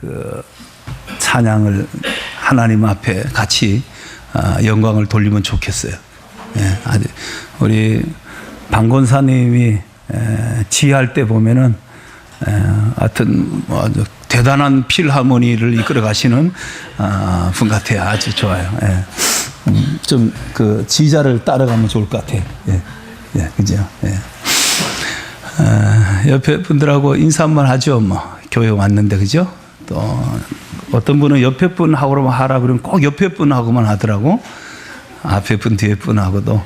그 찬양을 하나님 앞에 같이 영광을 돌리면 좋겠어요. 예, 아주 우리 방권사님이 지휘할 때 보면은 하여튼 뭐 아주 대단한 필하모니를 이끌어 가시는 분 같아요. 아주 좋아요. 예. 좀 그 지휘자를 따라가면 좋을 것 같아요. 예, 예, 그죠? 예. 옆에 분들하고 인사 한번 하죠. 뭐 교회 왔는데 그죠? 또 어떤 분은 옆에 분하고만 하라 그러면 꼭 옆에 분하고만 하더라고. 앞에 분 뒤에 분하고도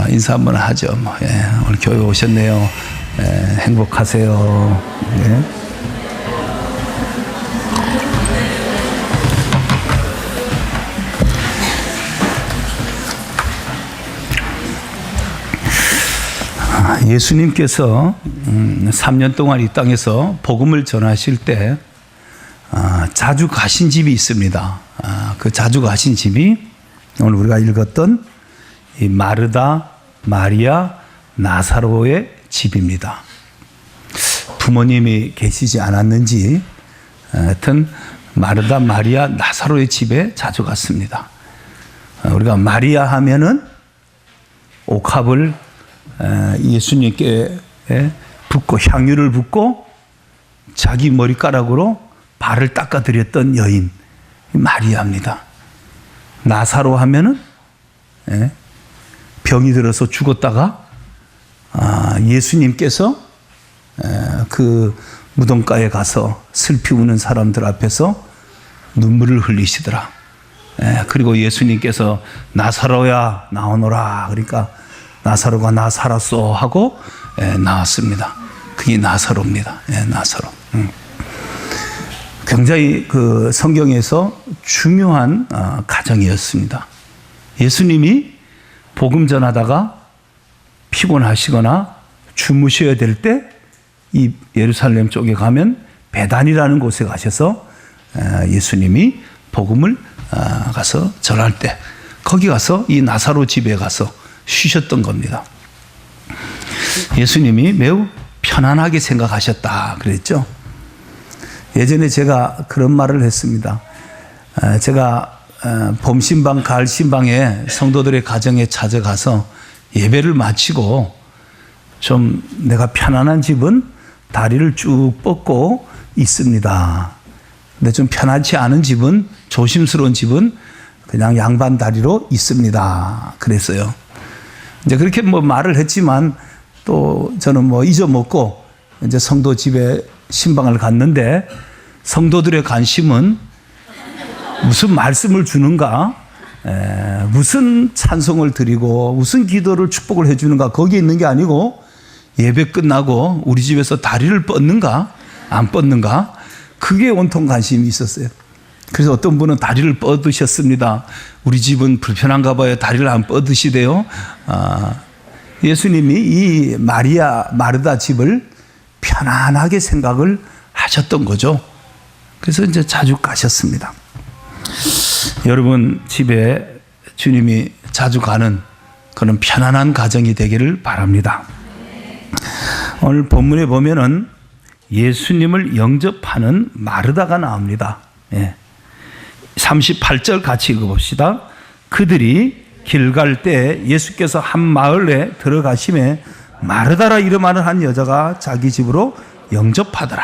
인사 한번 하죠. 뭐, 예, 오늘 교회 오셨네요. 예, 행복하세요. 예. 예수님께서 3년 동안 이 땅에서 복음을 전하실 때 자주 가신 집이 있습니다. 그 자주 가신 집이 오늘 우리가 읽었던 이 마르다, 마리아, 나사로의 집입니다. 부모님이 계시지 않았는지 하여튼 마르다, 마리아, 나사로의 집에 자주 갔습니다. 우리가 마리아 하면은 옥합을 예수님께 붓고 향유를 붓고 자기 머리카락으로 발을 닦아드렸던 여인 마리아입니다. 나사로 하면은 병이 들어서 죽었다가 예수님께서 그 무덤가에 가서 슬피 우는 사람들 앞에서 눈물을 흘리시더라. 그리고 예수님께서 나사로야 나오너라. 그러니까 나사로가 나 살았어 하고 나왔습니다. 그게 나사로입니다. 나사로. 굉장히 그 성경에서 중요한 가정이었습니다. 예수님이 복음 전하다가 피곤하시거나 주무셔야 될 때 이 예루살렘 쪽에 가면 베단이라는 곳에 가셔서 예수님이 복음을 가서 전할 때 거기 가서 이 나사로 집에 가서 쉬셨던 겁니다. 예수님이 매우 편안하게 생각하셨다 그랬죠. 예전에 제가 그런 말을 했습니다. 제가 봄신방, 가을신방에 성도들의 가정에 찾아가서 예배를 마치고 좀 내가 편안한 집은 다리를 쭉 뻗고 있습니다. 근데 좀 편하지 않은 집은, 조심스러운 집은 그냥 양반 다리로 있습니다. 그랬어요. 이제 그렇게 뭐 말을 했지만 또 저는 뭐 잊어먹고 이제 성도 집에 신방을 갔는데 성도들의 관심은 무슨 말씀을 주는가, 무슨 찬송을 드리고 무슨 기도를 축복을 해주는가 거기에 있는 게 아니고 예배 끝나고 우리 집에서 다리를 뻗는가 안 뻗는가 그게 온통 관심이 있었어요. 그래서 어떤 분은 다리를 뻗으셨습니다. 우리 집은 불편한가 봐요. 다리를 안 뻗으시대요. 예수님이 이 마리아, 마르다 집을 편안하게 생각을 하셨던 거죠. 그래서 이제 자주 가셨습니다. 여러분 집에 주님이 자주 가는 그런 편안한 가정이 되기를 바랍니다. 오늘 본문에 보면은 예수님을 영접하는 마르다가 나옵니다. 38절 같이 읽어봅시다. 그들이 길 갈 때 예수께서 한 마을에 들어가심에 마르다라 이름하는 한 여자가 자기 집으로 영접하더라.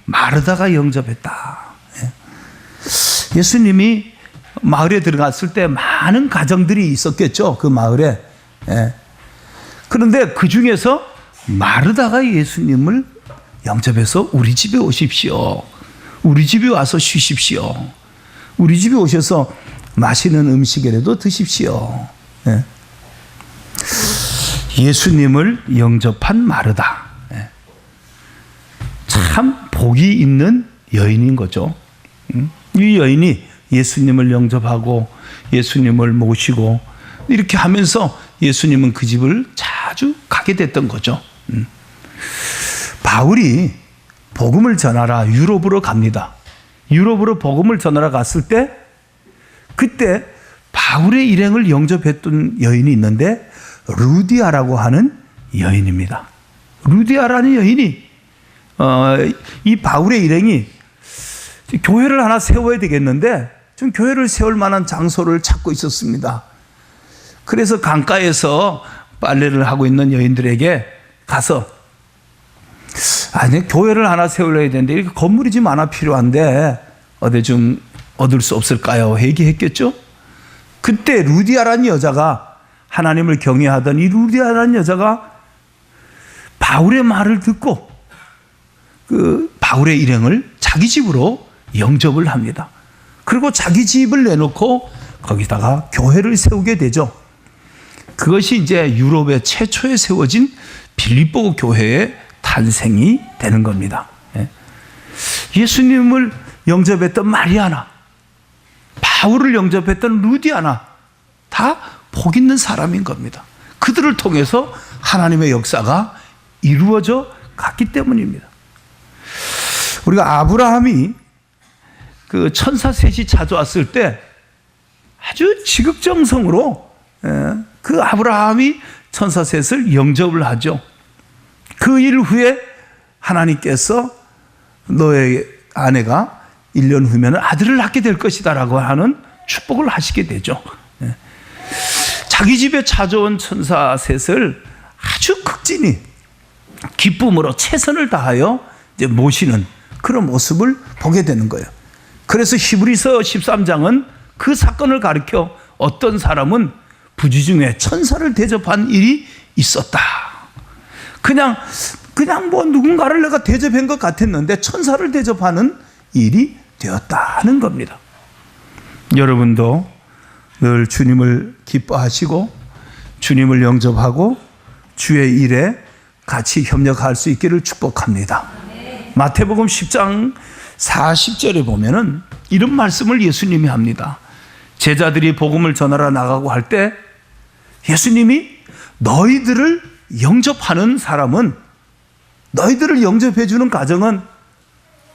마르다가 영접했다. 예수님이 마을에 들어갔을 때 많은 가정들이 있었겠죠. 그 마을에. 그런데 그 중에서 마르다가 예수님을 영접해서 우리 집에 오십시오. 우리 집에 와서 쉬십시오. 우리 집에 오셔서 맛있는 음식이라도 드십시오. 예수님을 영접한 마르다. 참 복이 있는 여인인 거죠. 이 여인이 예수님을 영접하고 예수님을 모시고 이렇게 하면서 예수님은 그 집을 자주 가게 됐던 거죠. 바울이 복음을 전하러 유럽으로 갑니다. 유럽으로 복음을 전하러 갔을 때 그때 바울의 일행을 영접했던 여인이 있는데 루디아라고 하는 여인입니다. 루디아라는 여인이 이 바울의 일행이 교회를 하나 세워야 되겠는데 좀 교회를 세울 만한 장소를 찾고 있었습니다. 그래서 강가에서 빨래를 하고 있는 여인들에게 가서 아니 교회를 하나 세우려야 되는데 이렇게 건물이 좀 하나 필요한데 어디 좀 얻을 수 없을까요? 얘기했겠죠. 그때 루디아라는 여자가 하나님을 경외하던 이 루디아라는 여자가 바울의 말을 듣고 그 바울의 일행을 자기 집으로 영접을 합니다. 그리고 자기 집을 내놓고 거기다가 교회를 세우게 되죠. 그것이 이제 유럽에 최초에 세워진 빌립보 교회의 탄생이 되는 겁니다. 예수님을 영접했던 마리아나, 바울을 영접했던 루디아나 다 복 있는 사람인 겁니다. 그들을 통해서 하나님의 역사가 이루어져 갔기 때문입니다. 우리가 아브라함이 그 천사 셋이 찾아왔을 때 아주 지극정성으로 그 아브라함이 천사 셋을 영접을 하죠. 그 일 후에 하나님께서 너의 아내가 1년 후면 아들을 낳게 될 것이다 라고 하는 축복을 하시게 되죠. 자기 집에 찾아온 천사 셋을 아주 극진히 기쁨으로 최선을 다하여 이제 모시는 그런 모습을 보게 되는 거예요. 그래서 히브리서 13장은 그 사건을 가리켜 어떤 사람은 부지 중에 천사를 대접한 일이 있었다. 그냥 뭐 누군가를 내가 대접한 것 같았는데 천사를 대접하는 일이 되었다는 겁니다. 여러분도 늘 주님을 기뻐하시고 주님을 영접하고 주의 일에 같이 협력할 수 있기를 축복합니다. 마태복음 10장 40절에 보면은 이런 말씀을 예수님이 합니다. 제자들이 복음을 전하러 나가고 할 때 예수님이 너희들을 영접하는 사람은, 너희들을 영접해 주는 가정은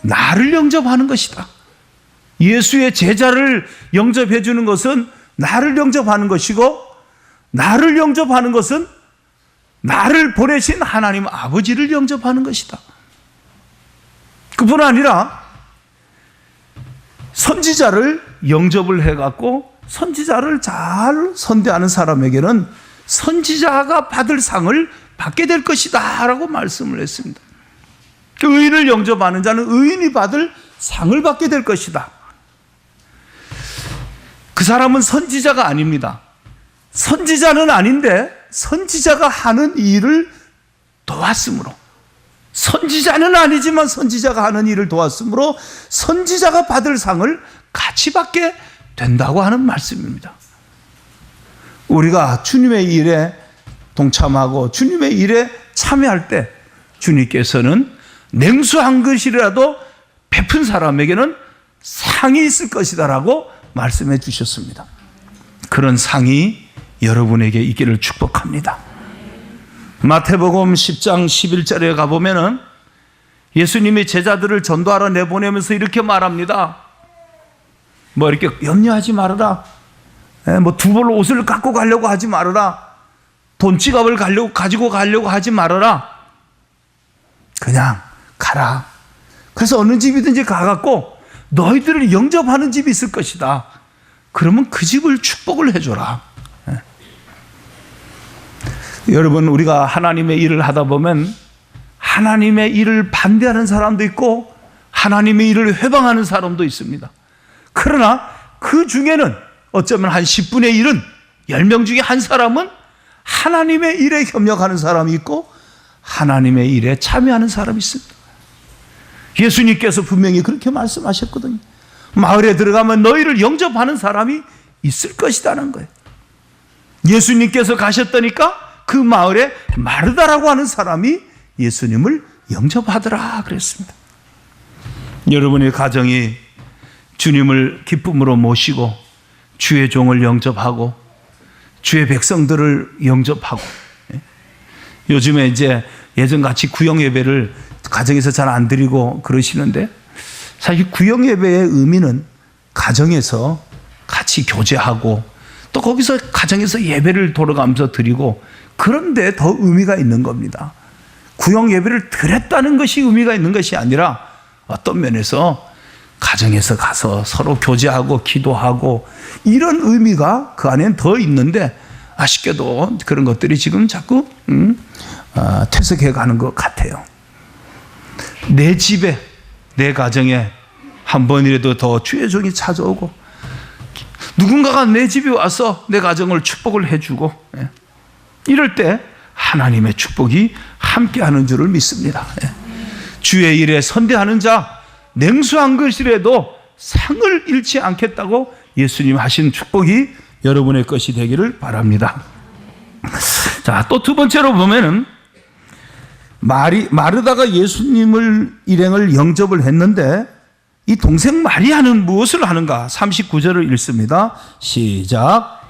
나를 영접하는 것이다. 예수의 제자를 영접해 주는 것은 나를 영접하는 것이고, 나를 영접하는 것은 나를 보내신 하나님 아버지를 영접하는 것이다. 그뿐 아니라 선지자를 영접을 해갖고 선지자를 잘 선대하는 사람에게는 선지자가 받을 상을 받게 될 것이다 라고 말씀을 했습니다. 의인을 영접하는 자는 의인이 받을 상을 받게 될 것이다. 그 사람은 선지자가 아닙니다. 선지자는 아닌데 선지자가 하는 일을 도왔으므로, 선지자는 아니지만 선지자가 하는 일을 도왔으므로 선지자가 받을 상을 같이 받게 된다고 하는 말씀입니다. 우리가 주님의 일에 동참하고 주님의 일에 참여할 때 주님께서는 냉수한 것이라도 베푼 사람에게는 상이 있을 것이다 라고 말씀해 주셨습니다. 그런 상이 여러분에게 있기를 축복합니다. 마태복음 10장 11절에 가보면은 예수님이 제자들을 전도하러 내보내면서 이렇게 말합니다. 뭐 이렇게 염려하지 말아라. 뭐 두 벌 옷을 갖고 가려고 하지 말아라. 돈 지갑을 가지고 가려고 하지 말아라. 그냥 가라. 그래서 어느 집이든지 가갖고 너희들을 영접하는 집이 있을 것이다. 그러면 그 집을 축복을 해줘라. 여러분, 우리가 하나님의 일을 하다 보면 하나님의 일을 반대하는 사람도 있고 하나님의 일을 회방하는 사람도 있습니다. 그러나 그 중에는 어쩌면 한 10분의 1은 10명 중에 한 사람은 하나님의 일에 협력하는 사람이 있고 하나님의 일에 참여하는 사람이 있습니다. 예수님께서 분명히 그렇게 말씀하셨거든요. 마을에 들어가면 너희를 영접하는 사람이 있을 것이라는 거예요. 예수님께서 가셨다니까 그 마을에 마르다라고 하는 사람이 예수님을 영접하더라 그랬습니다. 여러분의 가정이 주님을 기쁨으로 모시고 주의 종을 영접하고 주의 백성들을 영접하고, 요즘에 이제 예전같이 구역 예배를 가정에서 잘 안 드리고 그러시는데, 사실 구역 예배의 의미는 가정에서 같이 교제하고 또 거기서 가정에서 예배를 돌아가면서 드리고, 그런데 더 의미가 있는 겁니다. 구역 예배를 드렸다는 것이 의미가 있는 것이 아니라 어떤 면에서 가정에서 가서 서로 교제하고 기도하고 이런 의미가 그 안에는 더 있는데 아쉽게도 그런 것들이 지금 자꾸 퇴색해 가는 것 같아요. 내 집에, 내 가정에 한 번이라도 더 주의 종이 찾아오고 누군가가 내 집에 와서 내 가정을 축복을 해주고 이럴 때 하나님의 축복이 함께하는 줄을 믿습니다. 주의 일에 선대하는 자 냉수한 것이라도 상을 잃지 않겠다고 예수님 하신 축복이 여러분의 것이 되기를 바랍니다. 자, 또 두 번째로 보면은 마르다가 예수님을 일행을 영접을 했는데 이 동생 마리아는 무엇을 하는가? 39절을 읽습니다. 시작.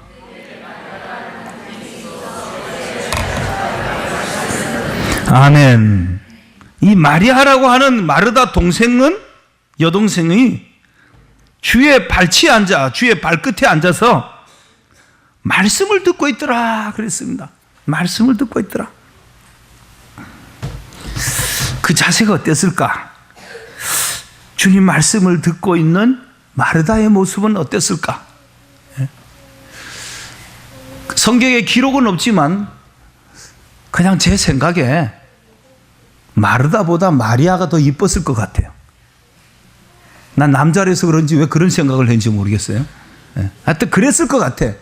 아멘. 이 마리아라고 하는 마르다 동생은, 여동생이 주의 발치에 앉아, 주의 발끝에 앉아서 말씀을 듣고 있더라 그랬습니다. 말씀을 듣고 있더라. 그 자세가 어땠을까? 주님 말씀을 듣고 있는 마르다의 모습은 어땠을까? 성경에 기록은 없지만 그냥 제 생각에 마르다보다 마리아가 더 이뻤을 것 같아요. 난 남자라서 그런지 왜 그런 생각을 했는지 모르겠어요. 하여튼 그랬을 것 같아.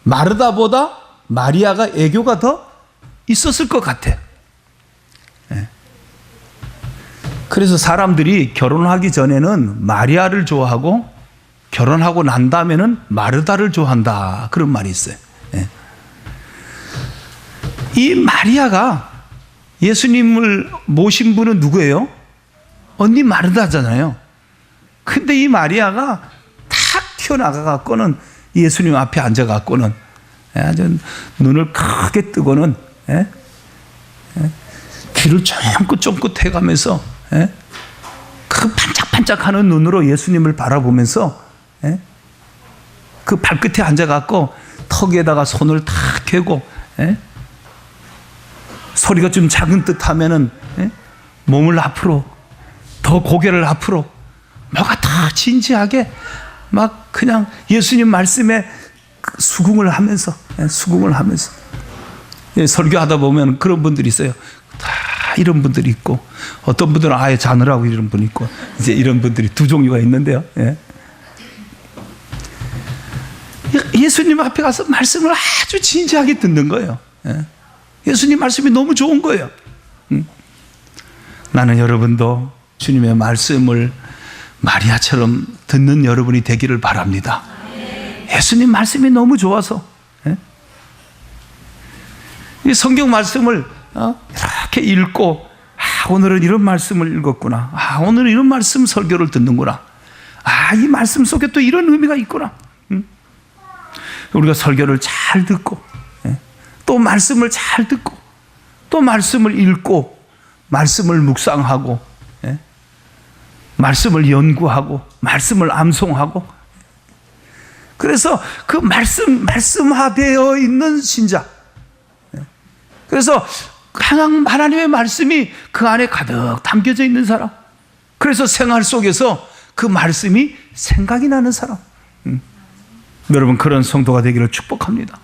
마르다보다 마리아가 애교가 더 있었을 것 같아. 그래서 사람들이 결혼하기 전에는 마리아를 좋아하고 결혼하고 난 다음에는 마르다를 좋아한다, 그런 말이 있어요. 이 마리아가 예수님을 모신 분은 누구예요? 언니 마르다잖아요. 근데 이 마리아가 탁 튀어나가갖고는 예수님 앞에 앉아갖고는 아주 눈을 크게 뜨고는 귀를 쫑긋쫑긋 해가면서 그 반짝반짝하는 눈으로 예수님을 바라보면서 그 발끝에 앉아갖고 턱에다가 손을 탁 대고 소리가 좀 작은 듯 하면은 몸을 앞으로, 더 고개를 앞으로, 뭐가 다 진지하게 막 그냥 예수님 말씀에 수긍을 하면서, 설교하다 보면 그런 분들이 있어요. 다 이런 분들이 있고, 어떤 분들은 아예 자느라고 이런 분이 있고, 이제 이런 분들이 두 종류가 있는데요. 예수님 앞에 가서 말씀을 아주 진지하게 듣는 거예요. 예수님 말씀이 너무 좋은 거예요. 나는 여러분도 주님의 말씀을 마리아처럼 듣는 여러분이 되기를 바랍니다. 예수님 말씀이 너무 좋아서 이 성경 말씀을 이렇게 읽고, 오늘은 이런 말씀을 읽었구나, 오늘은 이런 말씀 설교를 듣는구나, 이 말씀 속에 또 이런 의미가 있구나. 우리가 설교를 잘 듣고 또 말씀을 잘 듣고 또 말씀을 읽고 말씀을 묵상하고 말씀을 연구하고 말씀을 암송하고, 그래서 그 말씀화되어 있는 신자, 그래서 하나님의 말씀이 그 안에 가득 담겨져 있는 사람, 그래서 생활 속에서 그 말씀이 생각이 나는 사람, 여러분 그런 성도가 되기를 축복합니다.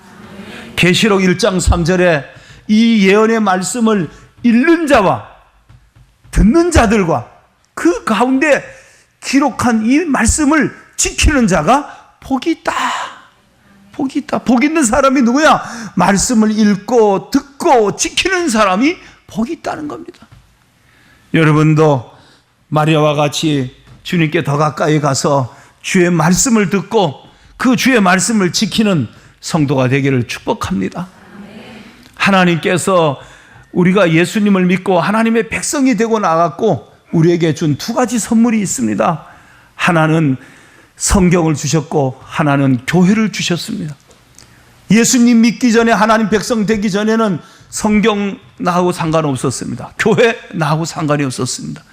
계시록 1장 3절에 이 예언의 말씀을 읽는 자와 듣는 자들과 그 가운데 기록한 이 말씀을 지키는 자가 복이 있다. 복이 있다. 복 있는 사람이 누구야? 말씀을 읽고 듣고 지키는 사람이 복이 있다는 겁니다. 여러분도 마리아와 같이 주님께 더 가까이 가서 주의 말씀을 듣고 그 주의 말씀을 지키는 성도가 되기를 축복합니다. 하나님께서 우리가 예수님을 믿고 하나님의 백성이 되고 나갔고 우리에게 준 두 가지 선물이 있습니다. 하나는 성경을 주셨고 하나는 교회를 주셨습니다. 예수님 믿기 전에, 하나님 백성 되기 전에는 성경 나하고 상관없었습니다. 교회 나하고 상관이 없었습니다.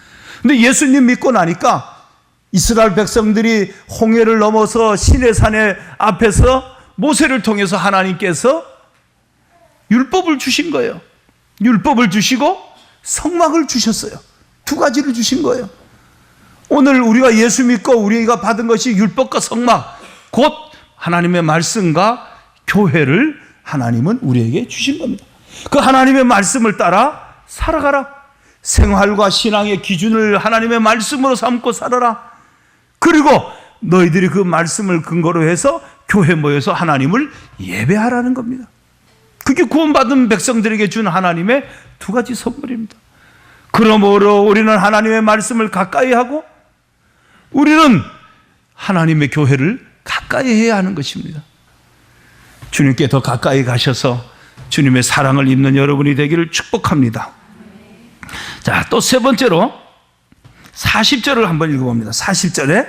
근데 예수님 믿고 나니까 이스라엘 백성들이 홍해를 넘어서 시내산의 앞에서 모세를 통해서 하나님께서 율법을 주신 거예요. 율법을 주시고 성막을 주셨어요. 두 가지를 주신 거예요. 오늘 우리가 예수 믿고 우리가 받은 것이 율법과 성막, 곧 하나님의 말씀과 교회를 하나님은 우리에게 주신 겁니다. 그 하나님의 말씀을 따라 살아가라. 생활과 신앙의 기준을 하나님의 말씀으로 삼고 살아라. 그리고 너희들이 그 말씀을 근거로 해서 교회 모여서 하나님을 예배하라는 겁니다. 그게 구원받은 백성들에게 준 하나님의 두 가지 선물입니다. 그러므로 우리는 하나님의 말씀을 가까이 하고 우리는 하나님의 교회를 가까이 해야 하는 것입니다. 주님께 더 가까이 가셔서 주님의 사랑을 입는 여러분이 되기를 축복합니다. 자, 또 세 번째로 40절을 한번 읽어봅니다. 40절에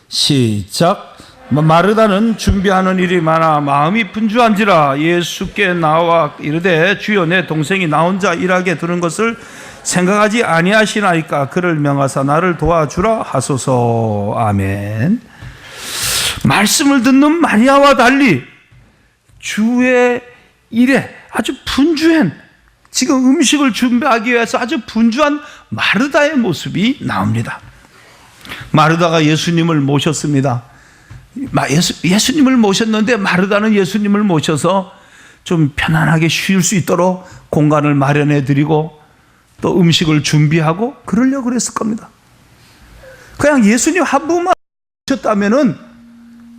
시작. 마르다는 준비하는 일이 많아 마음이 분주한지라 예수께 나와 이르되 주여 내 동생이 나 혼자 일하게 두는 것을 생각하지 아니하시나이까 그를 명하사 나를 도와주라 하소서. 아멘. 말씀을 듣는 마리아와 달리 주의 일에 아주 분주한, 지금 음식을 준비하기 위해서 아주 분주한 마르다의 모습이 나옵니다. 마르다가 예수님을 모셨습니다. 예수님을 모셨는데 마르다는 예수님을 모셔서 좀 편안하게 쉴 수 있도록 공간을 마련해 드리고 또 음식을 준비하고 그러려고 그랬을 겁니다. 그냥 예수님 한 분만 모셨다면은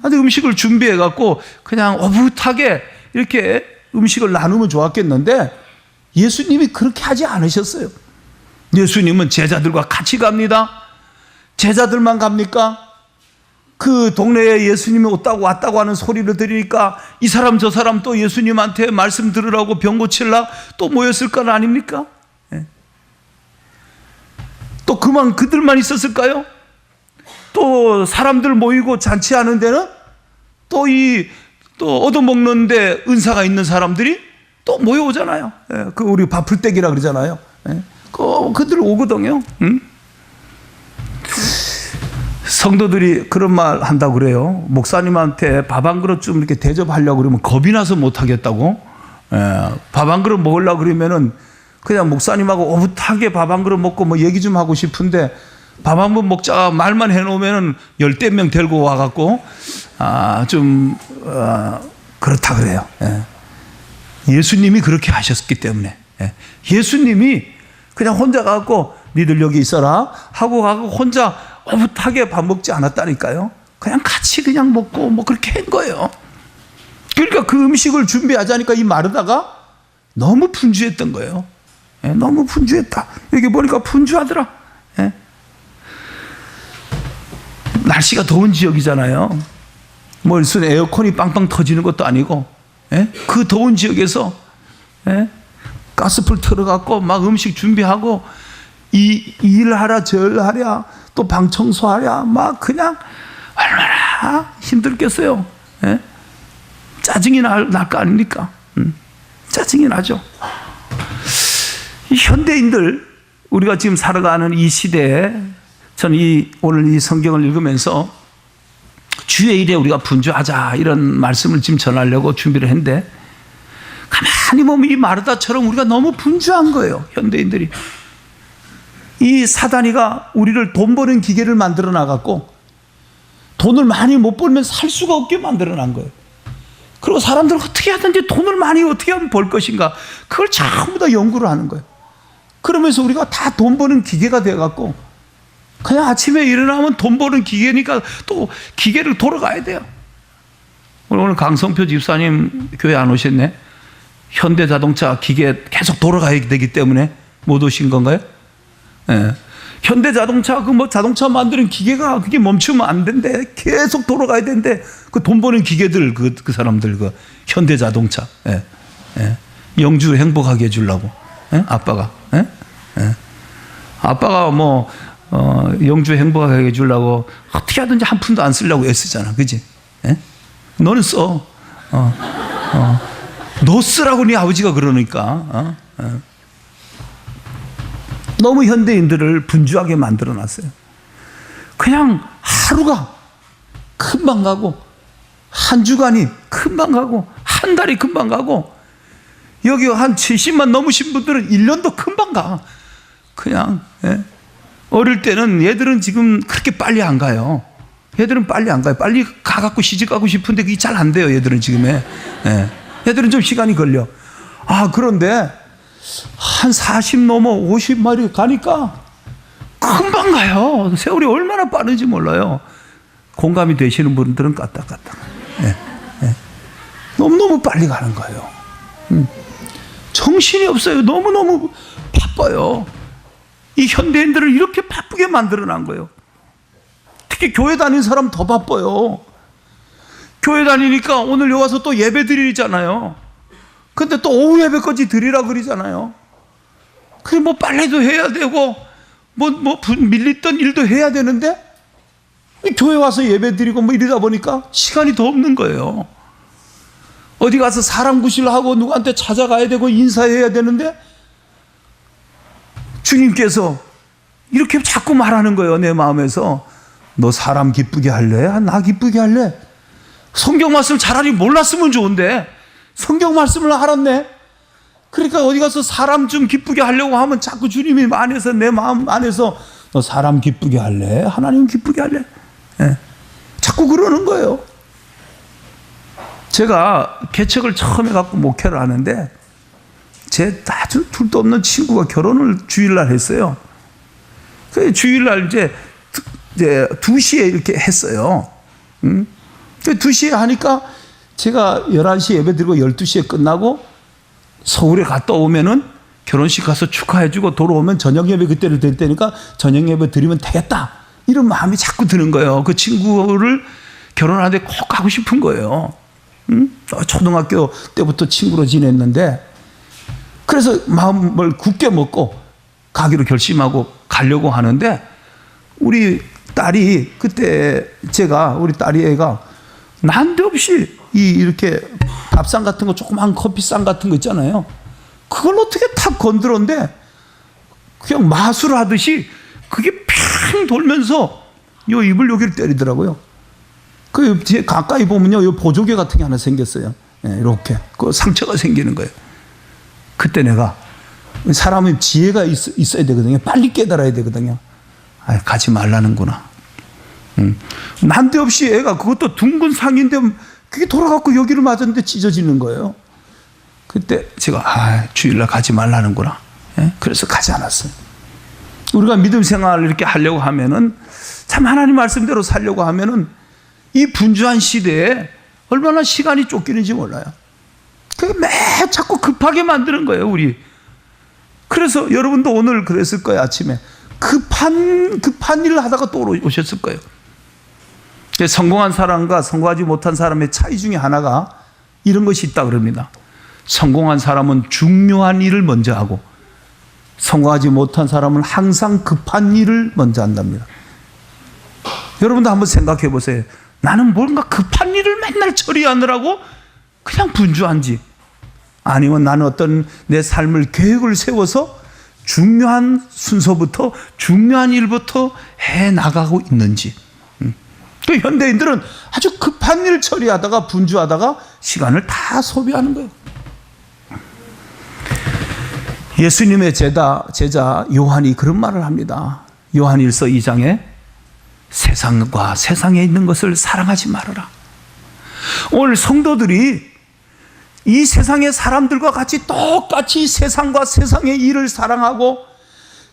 음식을 준비해 갖고 그냥 오붓하게 이렇게 음식을 나누면 좋았겠는데 예수님이 그렇게 하지 않으셨어요. 예수님은 제자들과 같이 갑니다. 제자들만 갑니까? 그 동네에 예수님이 왔다고 하는 소리를 들으니까 이 사람 저 사람 또 예수님한테 말씀 들으라고 병 고칠라 또 모였을 건 아닙니까? 또 그들만 있었을까요? 또 사람들 모이고 잔치하는 데는 또 얻어먹는데 은사가 있는 사람들이 또 모여오잖아요. 그 우리 밥풀떼기라 그러잖아요. 그들 오거든요. 성도들이 그런 말 한다고 그래요. 목사님한테 밥 한 그릇 좀 이렇게 대접하려고 그러면 겁이 나서 못 하겠다고. 밥 한 그릇 먹으려고 그러면은 그냥 목사님하고 오붓하게 밥 한 그릇 먹고 뭐 얘기 좀 하고 싶은데 밥 한 번 먹자 말만 해놓으면은 10대 명 데리고 와갖고 그렇다 그래요. 예수님이 그렇게 하셨기 때문에 예수님이 그냥 혼자 가갖고 니들 여기 있어라 하고 가고 혼자 오붓하게 밥 먹지 않았다니까요. 그냥 같이 그냥 먹고 뭐 그렇게 한 거예요. 그러니까 그 음식을 준비하자니까 이 마르다가 너무 분주했던 거예요. 너무 분주했다. 여기 보니까 분주하더라. 날씨가 더운 지역이잖아요. 뭐 무슨 에어컨이 빵빵 터지는 것도 아니고 그 더운 지역에서 가스불 틀어갖고 막 음식 준비하고 이 일하랴 저일하랴 또 방 청소하랴 막 그냥 얼마나 힘들겠어요. 짜증이 날 거 아닙니까? 짜증이 나죠. 이 현대인들 우리가 지금 살아가는 이 시대에 저는 오늘 이 성경을 읽으면서 주의 일에 우리가 분주하자 이런 말씀을 지금 전하려고 준비를 했는데 가만히 보면 이 마르다처럼 우리가 너무 분주한 거예요. 현대인들이. 이 사단이가 우리를 돈 버는 기계를 만들어 놔갖고 돈을 많이 못 벌면 살 수가 없게 만들어 난 거예요. 그리고 사람들은 어떻게 하든지 돈을 많이 어떻게 하면 벌 것인가 그걸 전부 다 연구를 하는 거예요. 그러면서 우리가 다 돈 버는 기계가 돼갖고 그냥 아침에 일어나면 돈 버는 기계니까 또 기계를 돌아가야 돼요. 오늘 강성표 집사님 교회 안 오셨네. 현대자동차 기계 계속 돌아가야 되기 때문에 못 오신 건가요? 현대자동차 자동차 만드는 기계가 그게 멈추면 안 된대. 계속 돌아가야 되는데 그 돈 버는 기계들 그 사람들 현대자동차 영주 행복하게 해주려고 아빠가 아빠가 뭐 영주 행복하게 해주려고 어떻게 하든지 한 푼도 안 쓰려고 애쓰잖아, 그지? 너는 써. 너 쓰라고 네 아버지가 그러니까. 너무 현대인들을 분주하게 만들어놨어요. 그냥 하루가 금방 가고 한 주간이 금방 가고 한 달이 금방 가고 여기 한 70만 넘으신 분들은 1년도 금방 가. 그냥 어릴 때는 얘들은 지금 그렇게 빨리 안 가요. 얘들은 빨리 안 가요. 빨리 가갖고 시집가고 싶은데 그게 잘 안 돼요. 얘들은 지금에. 예. 얘들은 좀 시간이 걸려. 그런데 한 40 넘어 50마리 가니까 금방 가요. 세월이 얼마나 빠른지 몰라요. 공감이 되시는 분들은 까딱까딱. 예. 예. 너무너무 빨리 가는 거예요. 정신이 없어요. 너무너무 바빠요. 이 현대인들을 이렇게 바쁘게 만들어낸 거예요. 특히 교회 다니는 사람 더 바빠요. 교회 다니니까 오늘 여기 와서 또 예배 드리잖아요. 근데 또 오후 예배까지 드리라 그러잖아요. 그래 뭐 빨래도 해야 되고 뭐 밀렸던 일도 해야 되는데 교회 와서 예배 드리고 뭐 이러다 보니까 시간이 더 없는 거예요. 어디 가서 사람 구실하고 누구한테 찾아가야 되고 인사해야 되는데 주님께서 이렇게 자꾸 말하는 거예요. 내 마음에서 너 사람 기쁘게 할래? 나 기쁘게 할래? 성경 말씀 차라리 몰랐으면 좋은데 성경 말씀을 알았네. 그러니까 어디 가서 사람 좀 기쁘게 하려고 하면 자꾸 주님이 안에서 내 마음 안에서 너 사람 기쁘게 할래? 하나님 기쁘게 할래? 예. 자꾸 그러는 거예요. 제가 개척을 처음 해갖고 목회를 하는데 제 아주 둘도 없는 친구가 결혼을 주일날 했어요. 그 주일날 이제 2시에 이렇게 했어요. 2시에 하니까 제가 11시에 예배 드리고 12시에 끝나고 서울에 갔다 오면은 결혼식 가서 축하해주고 돌아오면 저녁 예배 그때를 드릴 테니까 저녁 예배 드리면 되겠다. 이런 마음이 자꾸 드는 거예요. 그 친구를 결혼하는데 꼭 가고 싶은 거예요. 초등학교 때부터 친구로 지냈는데 그래서 마음을 굳게 먹고 가기로 결심하고 가려고 하는데 우리 딸이 그때 우리 딸이 애가 난데없이 이렇게 밥상 같은 거 조그만 커피상 같은 거 있잖아요. 그걸 어떻게 탁 건드렸는데 그냥 마술하듯이 그게 팡 돌면서 요 입을 여기를 때리더라고요. 그 뒤에 가까이 보면요, 요 보조개 같은 게 하나 생겼어요. 이렇게 그 상처가 생기는 거예요. 그때 내가 사람은 지혜가 있어야 되거든요. 빨리 깨달아야 되거든요. 가지 말라는구나. 난데없이 애가 그것도 둥근 상인데 그게 돌아가고 여기를 맞았는데 찢어지는 거예요. 그때 제가 주일날 가지 말라는구나. 그래서 가지 않았어요. 우리가 믿음 생활을 이렇게 하려고 하면은 참 하나님 말씀대로 살려고 하면은 이 분주한 시대에 얼마나 시간이 쫓기는지 몰라요. 그게 매 자꾸 급하게 만드는 거예요, 우리. 그래서 여러분도 오늘 그랬을 거예요, 아침에. 급한 일을 하다가 또 오셨을 거예요. 성공한 사람과 성공하지 못한 사람의 차이 중에 하나가 이런 것이 있다 그럽니다. 성공한 사람은 중요한 일을 먼저 하고 성공하지 못한 사람은 항상 급한 일을 먼저 한답니다. 여러분도 한번 생각해 보세요. 나는 뭔가 급한 일을 맨날 처리하느라고 그냥 분주한지, 아니면 나는 어떤 내 삶을 계획을 세워서 중요한 순서부터 중요한 일부터 해 나가고 있는지. 그 현대인들은 아주 급한 일 처리하다가 분주하다가 시간을 다 소비하는 거예요. 예수님의 제자 요한이 그런 말을 합니다. 요한일서 2장에 세상과 세상에 있는 것을 사랑하지 말아라. 오늘 성도들이 이 세상의 사람들과 같이 똑같이 세상과 세상의 일을 사랑하고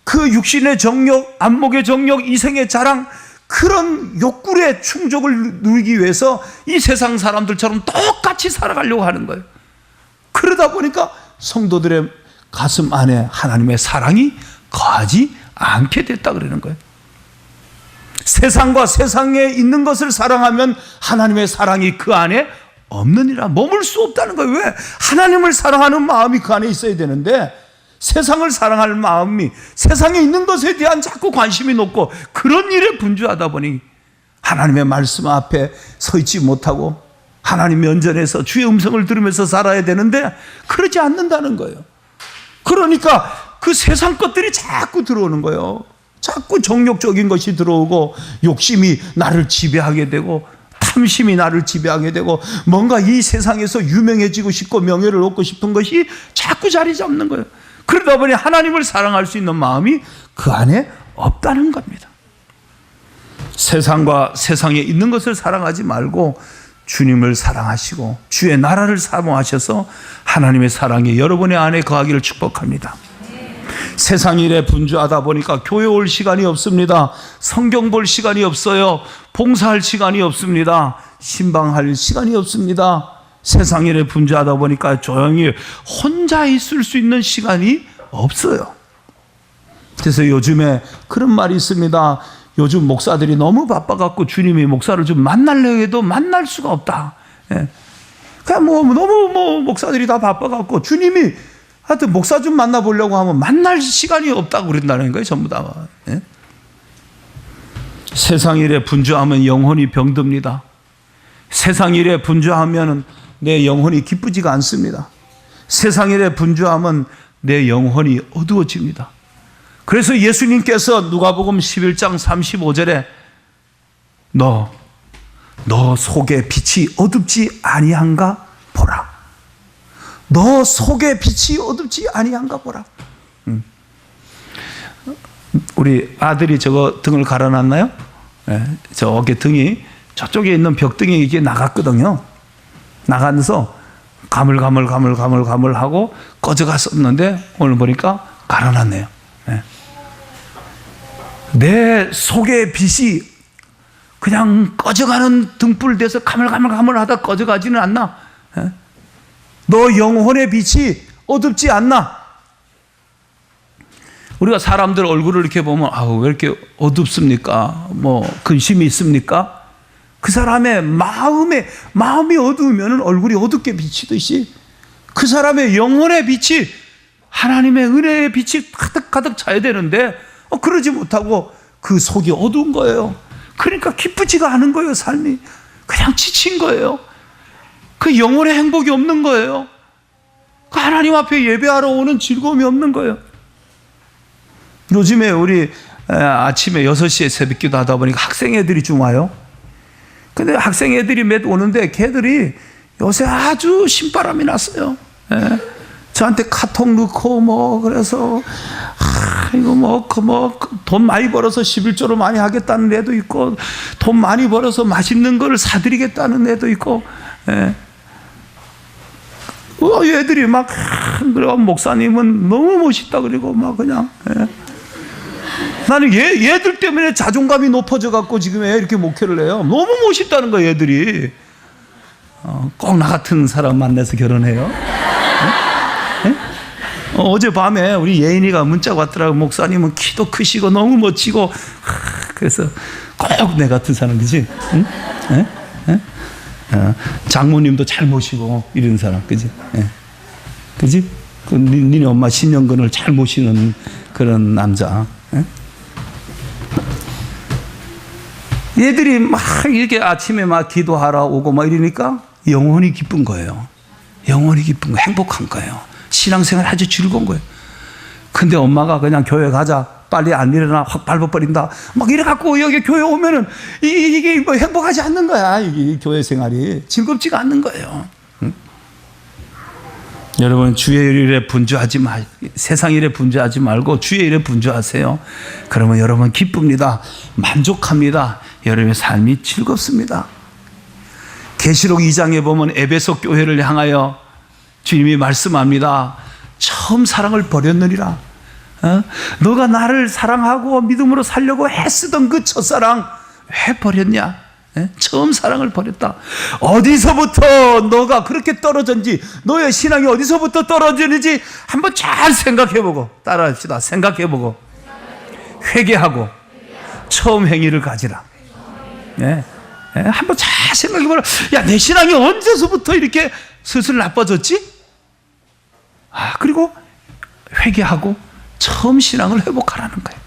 그 육신의 정욕, 안목의 정욕, 이생의 자랑, 그런 욕구의 충족을 누리기 위해서 이 세상 사람들처럼 똑같이 살아가려고 하는 거예요. 그러다 보니까 성도들의 가슴 안에 하나님의 사랑이 거하지 않게 됐다 그러는 거예요. 세상과 세상에 있는 것을 사랑하면 하나님의 사랑이 그 안에 없느니라. 머물 수 없다는 거예요. 왜? 하나님을 사랑하는 마음이 그 안에 있어야 되는데 세상을 사랑할 마음이, 세상에 있는 것에 대한 자꾸 관심이 높고 그런 일에 분주하다 보니 하나님의 말씀 앞에 서 있지 못하고 하나님 면전에서 주의 음성을 들으면서 살아야 되는데 그러지 않는다는 거예요. 그러니까 그 세상 것들이 자꾸 들어오는 거예요. 자꾸 정욕적인 것이 들어오고 욕심이 나를 지배하게 되고 탐심이 나를 지배하게 되고 뭔가 이 세상에서 유명해지고 싶고 명예를 얻고 싶은 것이 자꾸 자리 잡는 거예요. 그러다 보니 하나님을 사랑할 수 있는 마음이 그 안에 없다는 겁니다. 세상과 세상에 있는 것을 사랑하지 말고 주님을 사랑하시고 주의 나라를 사모하셔서 하나님의 사랑이 여러분의 안에 거하기를 축복합니다. 세상 일에 분주하다 보니까 교회 올 시간이 없습니다. 성경 볼 시간이 없어요. 봉사할 시간이 없습니다. 신방할 시간이 없습니다. 세상 일에 분주하다 보니까 조용히 혼자 있을 수 있는 시간이 없어요. 그래서 요즘에 그런 말이 있습니다. 요즘 목사들이 너무 바빠갖고 주님이 목사를 좀 만나려고 해도 만날 수가 없다. 예. 그냥 너무 목사들이 다 바빠갖고 주님이 하여튼 목사 좀 만나보려고 하면 만날 시간이 없다고 그런다는 거예요, 전부 다. 예? 세상 일에 분주하면 영혼이 병듭니다. 세상 일에 분주하면 내 영혼이 기쁘지가 않습니다. 세상 일에 분주하면 내 영혼이 어두워집니다. 그래서 예수님께서 누가복음 11장 35절에 너 속에 빛이 어둡지 아니한가 보라. 너 속에 빛이 어둡지 아니한가 보라. 우리 아들이 저거 등을 갈아놨나요? 네, 저게 등이 저쪽에 있는 벽등이 이게 나갔거든요. 나가면서 가물가물 하고 꺼져갔었는데 오늘 보니까 갈아놨네요. 네. 내 속의 빛이 그냥 꺼져가는 등불 돼서 가물가물하다 꺼져가지는 않나? 네? 너 영혼의 빛이 어둡지 않나? 우리가 사람들 얼굴을 이렇게 보면 왜 이렇게 어둡습니까? 근심이 있습니까? 그 사람의 마음이 어두우면 얼굴이 어둡게 비치듯이 그 사람의 영혼의 빛이 하나님의 은혜의 빛이 가득 차야 되는데 그러지 못하고 그 속이 어두운 거예요. 그러니까 기쁘지가 않은 거예요. 삶이 그냥 지친 거예요. 그 영혼의 행복이 없는 거예요. 그 하나님 앞에 예배하러 오는 즐거움이 없는 거예요. 요즘에 우리 아침에 6시에 새벽기도 하다 보니까 학생 애들이 좀 와요. 근데 학생 애들이 몇 오는데 걔들이 요새 아주 신바람이 났어요. 예. 저한테 카톡 넣고 그래서 이거 돈 많이 벌어서 11조로 많이 하겠다는 애도 있고 돈 많이 벌어서 맛있는 걸 사드리겠다는 애도 있고 예. 애들이 그리고 목사님은 너무 멋있다 그리고 그냥 예. 나는 얘들 때문에 자존감이 높아져 갖고 지금 왜 이렇게 목회를 해요? 너무 멋있다는 거예요, 얘들이. 꼭 나 같은 사람 만나서 결혼해요. 네? 네? 어젯밤에 우리 예인이가 문자가 왔더라고. 목사님은 키도 크시고 너무 멋지고. 그래서 꼭 내 같은 사람, 그지? 응? 네? 네? 장모님도 잘 모시고 이런 사람, 그지? 네. 그지? 니네 엄마 신년근을 잘 모시는 그런 남자. 네? 얘들이 이렇게 아침에 기도하러 오고 이러니까 영혼이 기쁜 거예요. 영혼이 기쁜 거, 행복한 거예요. 신앙생활 아주 즐거운 거예요. 근데 엄마가 그냥 교회 가자, 빨리 안 일어나, 확 밟아버린다. 이래갖고 여기 교회 오면은 이게 행복하지 않는 거야. 이게 교회 생활이 즐겁지가 않는 거예요. 응? 여러분 주의 일에 분주하지 세상 일에 분주하지 말고 주의 일에 분주하세요. 그러면 여러분 기쁩니다. 만족합니다. 여러분의 삶이 즐겁습니다. 계시록 2장에 보면 에베소 교회를 향하여 주님이 말씀합니다. 처음 사랑을 버렸느니라. 너가 나를 사랑하고 믿음으로 살려고 애쓰던 그 첫사랑 왜 버렸냐? 처음 사랑을 버렸다. 어디서부터 너가 그렇게 떨어졌는지, 너의 신앙이 어디서부터 떨어지는지 한번 잘 생각해보고, 따라합시다. 생각해보고 회개하고 처음 행위를 가지라. 한번 잘 생각해보라. 내 신앙이 언제서부터 이렇게 슬슬 나빠졌지? 그리고 회개하고 처음 신앙을 회복하라는 거예요.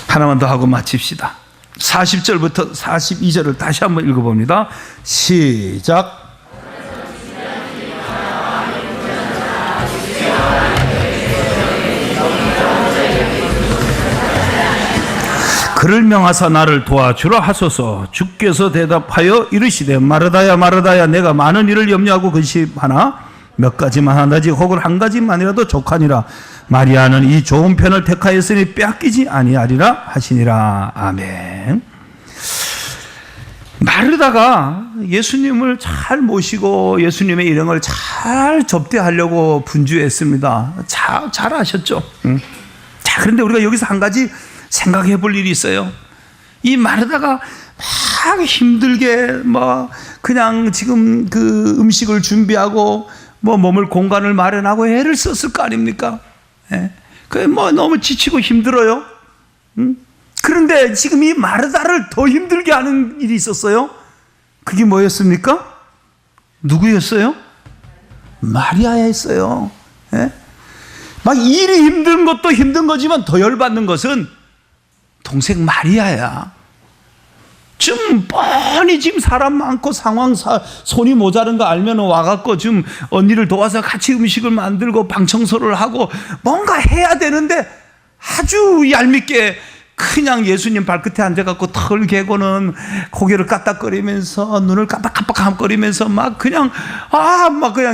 하나만 더 하고 마칩시다. 40절부터 42절을 다시 한번 읽어봅니다. 시작. 그를 명하사 나를 도와주라 하소서. 주께서 대답하여 이르시되 마르다야 마르다야 내가 많은 일을 염려하고 근심하나 몇 가지만 하나지 혹은 한 가지만이라도 족하니라. 마리아는 이 좋은 편을 택하였으니 빼앗기지 아니하리라 하시니라. 아멘. 마르다가 예수님을 잘 모시고 예수님의 일행을 잘 접대하려고 분주했습니다. 잘 하셨죠. 자, 그런데 우리가 여기서 한 가지 생각해 볼 일이 있어요. 이 마르다가 막 힘들게 그냥 지금 그 음식을 준비하고 머물 공간을 마련하고 애를 썼을 거 아닙니까? 예. 너무 지치고 힘들어요. 그런데 지금 이 마르다를 더 힘들게 하는 일이 있었어요. 그게 뭐였습니까? 누구였어요? 마리아였어요. 예? 막 일이 힘든 것도 힘든 거지만 더 열받는 것은 동생 마리아야. 좀 뻔히 지금 사람 많고 손이 모자른 거 알면 와갖고 좀 언니를 도와서 같이 음식을 만들고 방 청소를 하고 뭔가 해야 되는데 아주 얄밉게 그냥 예수님 발끝에 앉아갖고 털 개고는 고개를 까딱거리면서 눈을 깜빡깜빡거리면서 막 그냥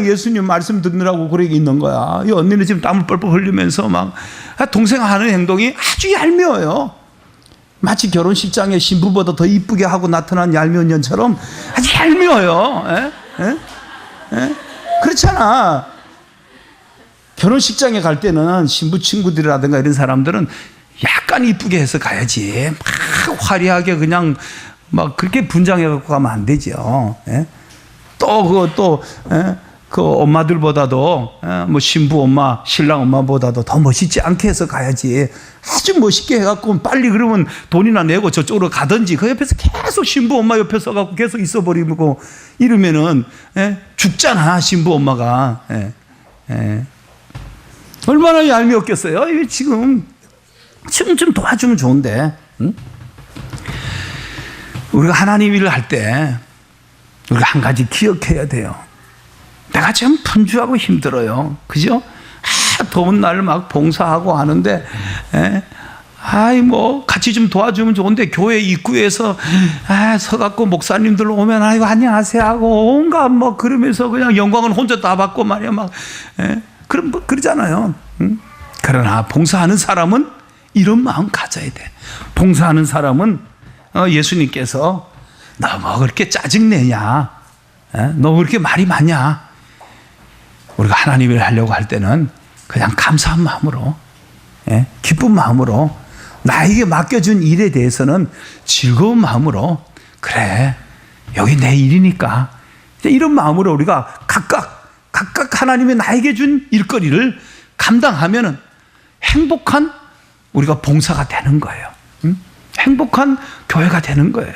예수님 말씀 듣느라고 그러고 있는 거야. 이 언니는 지금 땀을 뻘뻘 흘리면서 막 동생 하는 행동이 아주 얄미워요. 마치 결혼식장에 신부보다 더 이쁘게 하고 나타난 얄미운 년처럼 아주 얄미워요. 그렇잖아. 결혼식장에 갈 때는 신부 친구들이라든가 이런 사람들은 약간 이쁘게 해서 가야지. 막 화려하게 그냥 막 그렇게 분장해 갖고 가면 안 되죠. 그 엄마들보다도 신부 엄마, 신랑 엄마보다도 더 멋있지 않게 해서 가야지. 아주 멋있게 해갖고 빨리 그러면 돈이나 내고 저쪽으로 가든지 그 옆에서 계속 신부 엄마 옆에 서갖고 계속 있어버리고 이러면은 죽잖아 신부 엄마가. 얼마나 얄미웠겠어요. 지금 좀 도와주면 좋은데. 우리가 하나님 일을 할 때 우리가 한 가지 기억해야 돼요. 내가 참 분주하고 힘들어요. 그죠? 더운 날 막 봉사하고 하는데, 같이 좀 도와주면 좋은데, 교회 입구에서, 서갖고 목사님들 오면, 안녕하세요 하고, 온갖 그러면서 그냥 영광은 혼자 다 받고 말이야, 그러잖아요. 그러나 봉사하는 사람은 이런 마음 가져야 돼. 봉사하는 사람은, 예수님께서, 너 그렇게 짜증내냐? 너 그렇게 말이 많냐? 우리가 하나님을 하려고 할 때는 그냥 감사한 마음으로, 기쁜 마음으로, 나에게 맡겨준 일에 대해서는 즐거운 마음으로, 그래, 여기 내 일이니까, 이런 마음으로 우리가 각각 하나님이 나에게 준 일거리를 감당하면은 행복한 우리가 봉사가 되는 거예요. 행복한 교회가 되는 거예요.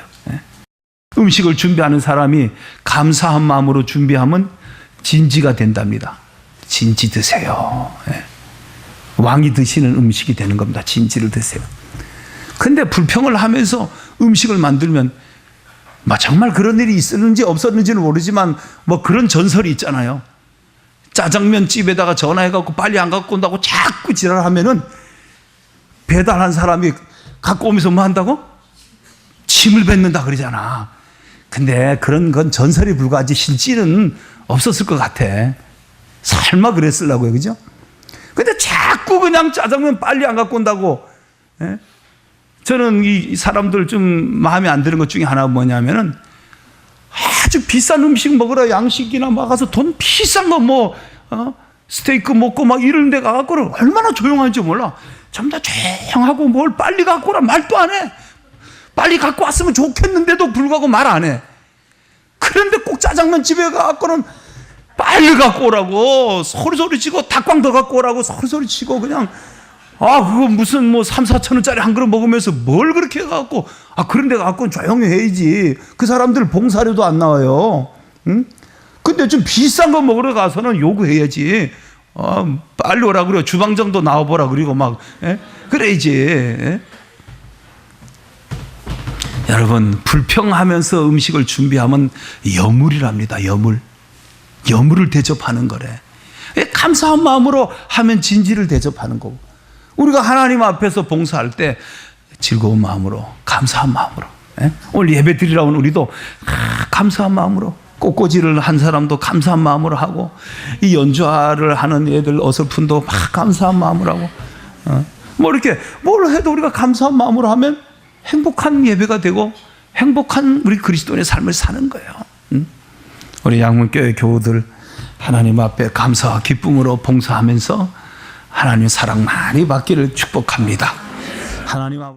음식을 준비하는 사람이 감사한 마음으로 준비하면 진지가 된답니다. 진지 드세요. 왕이 드시는 음식이 되는 겁니다. 진지를 드세요. 근데 불평을 하면서 음식을 만들면 정말 그런 일이 있었는지 없었는지는 모르지만 그런 전설이 있잖아요. 짜장면 집에다가 전화해갖고 빨리 안 갖고 온다고 자꾸 지랄하면은 배달한 사람이 갖고 오면서 뭐 한다고? 침을 뱉는다 그러잖아. 근데 그런 건 전설에 불과하지 실질은 없었을 것 같아. 설마 그랬으려고요, 그죠? 근데 자꾸 그냥 짜장면 빨리 안 갖고 온다고. 저는 이 사람들 좀 마음에 안 드는 것 중에 하나가 뭐냐면은 아주 비싼 음식 먹으러 양식이나 가서 돈 비싼 거 스테이크 먹고 이런 데 가갖고는 얼마나 조용한지 몰라. 전부 다 조용하고 뭘 빨리 갖고 오라 말도 안 해. 빨리 갖고 왔으면 좋겠는데도 불구하고 말 안 해. 그런데 꼭 짜장면 집에 가갖고는 빨리 갖고 오라고 소리 치고 닭광 더 갖고 오라고 소리 치고 그냥 그거 무슨 3-4천 원짜리 한 그릇 먹으면서 뭘 그렇게 해갖고 그런 데 가갖고는 조용히 해야지. 그 사람들 봉사료도 안 나와요. 응? 근데 좀 비싼 거 먹으러 가서는 요구해야지. 빨리 오라 그래요. 주방 정도 나와보라 그리고 그래야지. 여러분 불평하면서 음식을 준비하면 여물이랍니다. 여물을 대접하는 거래. 감사한 마음으로 하면 진지를 대접하는 거고, 우리가 하나님 앞에서 봉사할 때 즐거운 마음으로 감사한 마음으로 오늘 예배 드리라고 우리도 감사한 마음으로 꽃꽂이를 한 사람도 감사한 마음으로 하고, 이 연주를 하는 애들 어설픈도 막 감사한 마음으로 하고, 뭐 이렇게 뭘 해도 우리가 감사한 마음으로 하면 행복한 예배가 되고 행복한 우리 그리스도인의 삶을 사는 거예요. 우리 양문교회 교우들 하나님 앞에 감사와 기쁨으로 봉사하면서 하나님의 사랑 많이 받기를 축복합니다. 하나님 아버지.